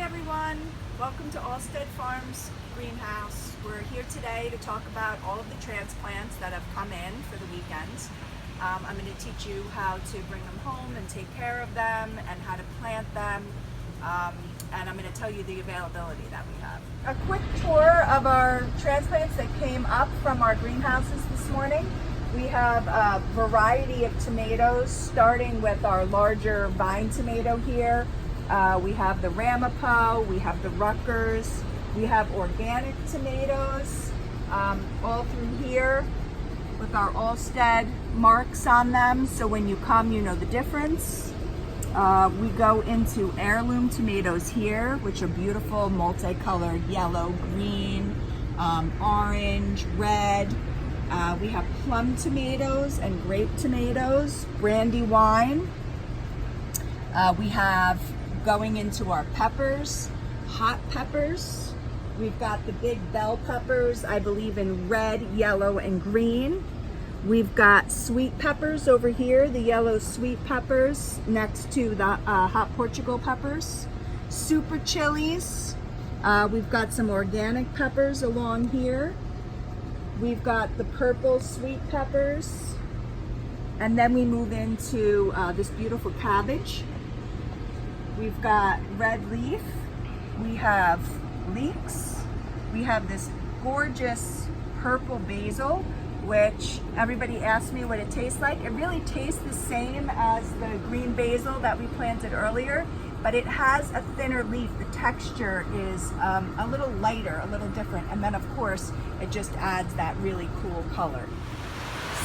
everyone, welcome to Allstead Farms Greenhouse. We're here today to talk about all of the transplants that have come in for the weekends. I'm going to teach you how to bring them home and take care of them and how to plant them, and I'm going to tell you the availability that we have. A quick tour of our transplants that came up from our greenhouses this morning. We have a variety of tomatoes, starting with our larger vine tomato here. We have the Ramapo, we have the Rutgers, we have organic tomatoes all through here with our Allstead marks on them, so when you come you know the difference. We go into heirloom tomatoes here, which are beautiful, multicolored yellow, green, orange, red. We have plum tomatoes and grape tomatoes, Brandywine. We have, going into our peppers, hot peppers. We've got the big bell peppers, I believe in red, yellow, and green. We've got sweet peppers over here, the yellow sweet peppers next to the hot Portugal peppers. Super chilies. We've got some organic peppers along here. We've got the purple sweet peppers. And then we move into this beautiful cabbage. We've got red leaf. We have leeks. We have this gorgeous purple basil, which everybody asks me what it tastes like. It really tastes the same as the green basil that we planted earlier, but it has a thinner leaf. The texture is a little lighter, a little different, and then of course it just adds that really cool color.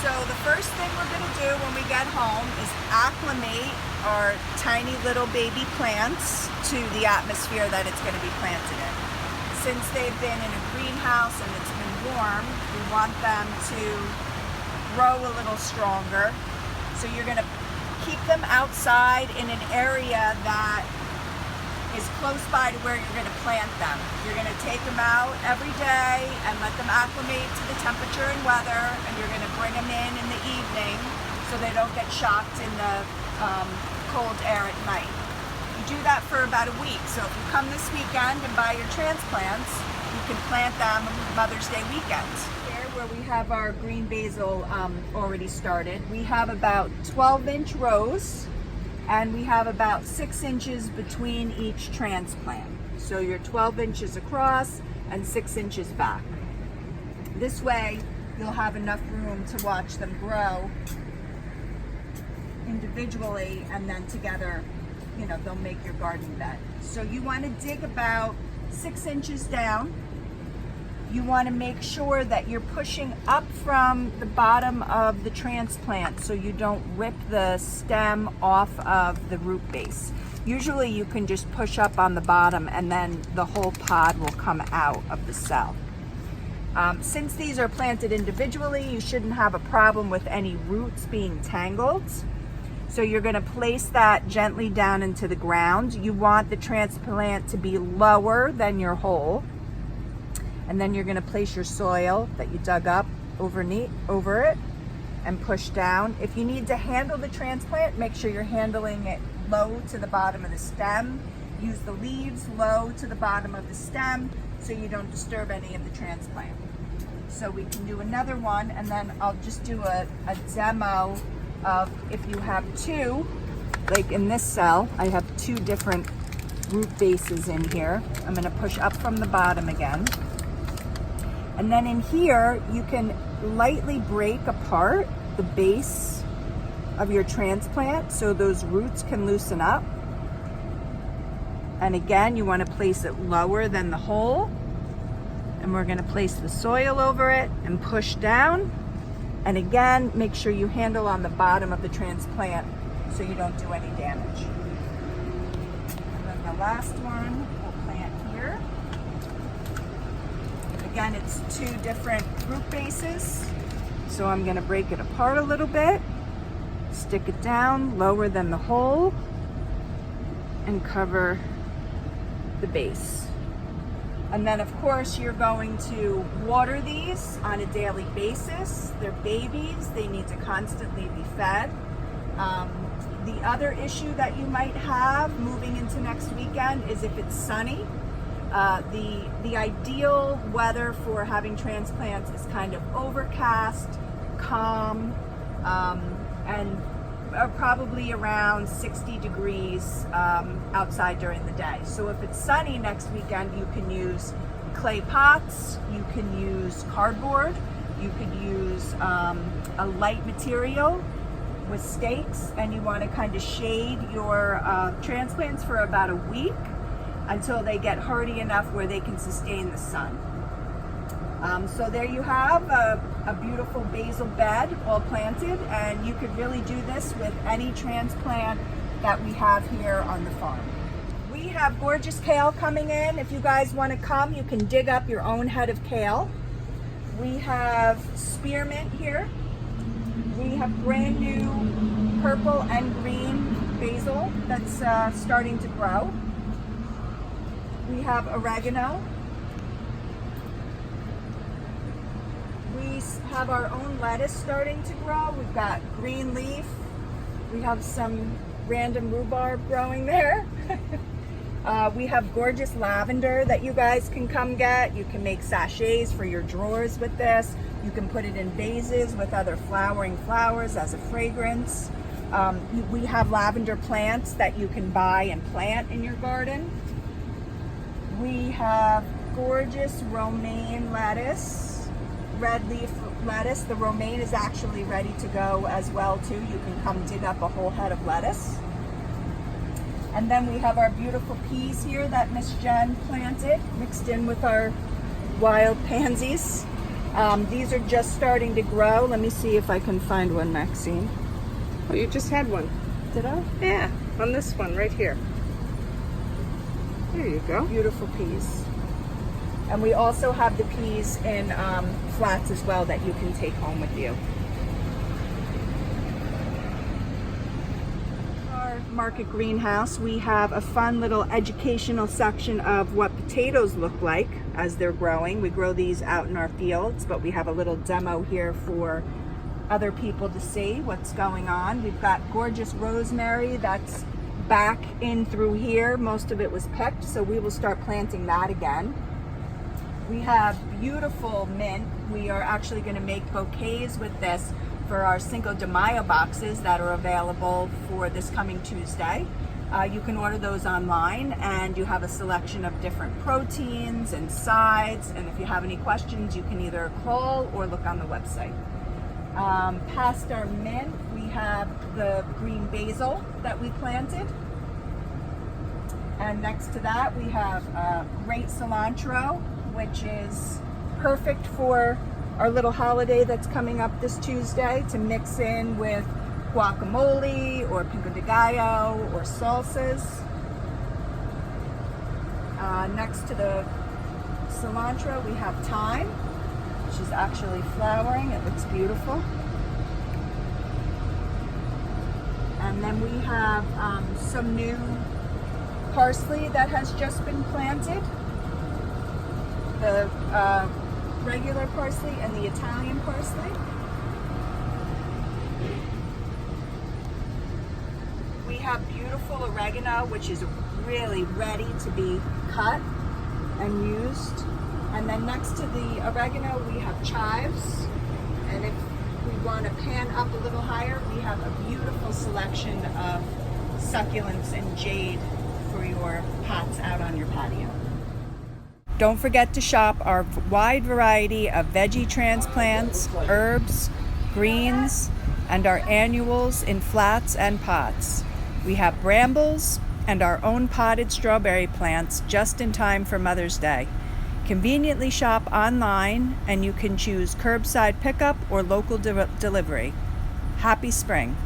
So the first thing we're going to do when we get home is acclimate our tiny little baby plants to the atmosphere that it's going to be planted in. Since they've been in a greenhouse and it's been warm, we want them to grow a little stronger. So you're going to keep them outside in an area that is close by to where you're going to plant them. You're going to take them out every day and let them acclimate to the temperature and weather, and you're going to bring them in the evening so they don't get shocked in the cold air at night. You do that for about a week. So if you come this weekend and buy your transplants, you can plant them Mother's Day weekend. Here where we have our green basil already started, we have about 12-inch rows, and we have about 6 inches between each transplant. So you're 12 inches across and 6 inches back. This way you'll have enough room to watch them grow individually, and then together, you know, they'll make your garden bed. So you want to dig about 6 inches down. You want to make sure that you're pushing up from the bottom of the transplant so you don't rip the stem off of the root base. Usually you can just push up on the bottom and then the whole pod will come out of the cell. Since these are planted individually, you shouldn't have a problem with any roots being tangled. So you're going to place that gently down into the ground. You want the transplant to be lower than your hole. And then you're going to place your soil that you dug up over it and push down. If you need to handle the transplant, make sure you're handling it low to the bottom of the stem. Use the leaves low to the bottom of the stem so you don't disturb any of the transplant. So we can do another one, and then I'll just do a demo of if you have two, like in this cell, I have 2 different root bases in here. I'm going to push up from the bottom again. And then in here, you can lightly break apart the base of your transplant so those roots can loosen up. And again, you want to place it lower than the hole. And we're going to place the soil over it and push down. And again, make sure you handle on the bottom of the transplant so you don't do any damage. And then the last one, we'll plant here. Again, it's 2 different root bases, so I'm going to break it apart a little bit, stick it down lower than the hole, and cover the base. And then of course you're going to water these on a daily basis. They're babies, they need to constantly be fed. The other issue that you might have moving into next weekend is if it's sunny. The ideal weather for having transplants is kind of overcast, calm, and probably around 60 degrees outside during the day. So if it's sunny next weekend, you can use clay pots, you can use cardboard, you could use a light material with stakes, and you want to kind of shade your transplants for about a week until they get hardy enough where they can sustain the sun. So there you have a beautiful basil bed all planted, and you could really do this with any transplant that we have here on the farm. We have gorgeous kale coming in. If you guys want to come, you can dig up your own head of kale. We have spearmint here. We have brand new purple and green basil that's starting to grow. We have oregano. We have our own lettuce starting to grow. We've got green leaf. We have some random rhubarb growing there. We have gorgeous lavender that you guys can come get. You can make sachets for your drawers with this. You can put it in vases with other flowering flowers as a fragrance. We have lavender plants that you can buy and plant in your garden. We have gorgeous romaine lettuce, red leaf lettuce. The romaine is actually ready to go as well too. You can come dig up a whole head of lettuce. And then we have our beautiful peas here that Miss Jen planted, mixed in with our wild pansies. These are just starting to grow. Let me see if I can find one, Maxine. Oh, you just had one. Did I? Yeah, on this one right here. There you go. Beautiful peas. And we also have the peas in flats as well that you can take home with you. Our market greenhouse, we have a fun little educational section of what potatoes look like as they're growing. We grow these out in our fields, but we have a little demo here for other people to see what's going on. We've got gorgeous rosemary that's back in through here. Most of it was picked, so we will start planting that again. We have beautiful mint. We are actually going to make bouquets with this for our Cinco de Mayo boxes that are available for this coming Tuesday. You can order those online, and you have a selection of different proteins and sides, and if you have any questions, you can either call or look on the website. Past our mint, we have the green basil that we planted. And next to that, we have great cilantro, which is perfect for our little holiday that's coming up this Tuesday to mix in with guacamole or pico de gallo or salsas. Next to the cilantro, we have thyme, which is actually flowering. It looks beautiful. And then we have some new parsley that has just been planted. The regular parsley and the Italian parsley. We have beautiful oregano, which is really ready to be cut and used. And then next to the oregano, we have chives. And if we want to pan up a little higher, we have a beautiful selection of succulents and jade for your pots out on your patio. Don't forget to shop our wide variety of veggie transplants, herbs, greens, and our annuals in flats and pots. We have brambles and our own potted strawberry plants just in time for Mother's Day. Conveniently shop online, and you can choose curbside pickup or local delivery. Happy spring!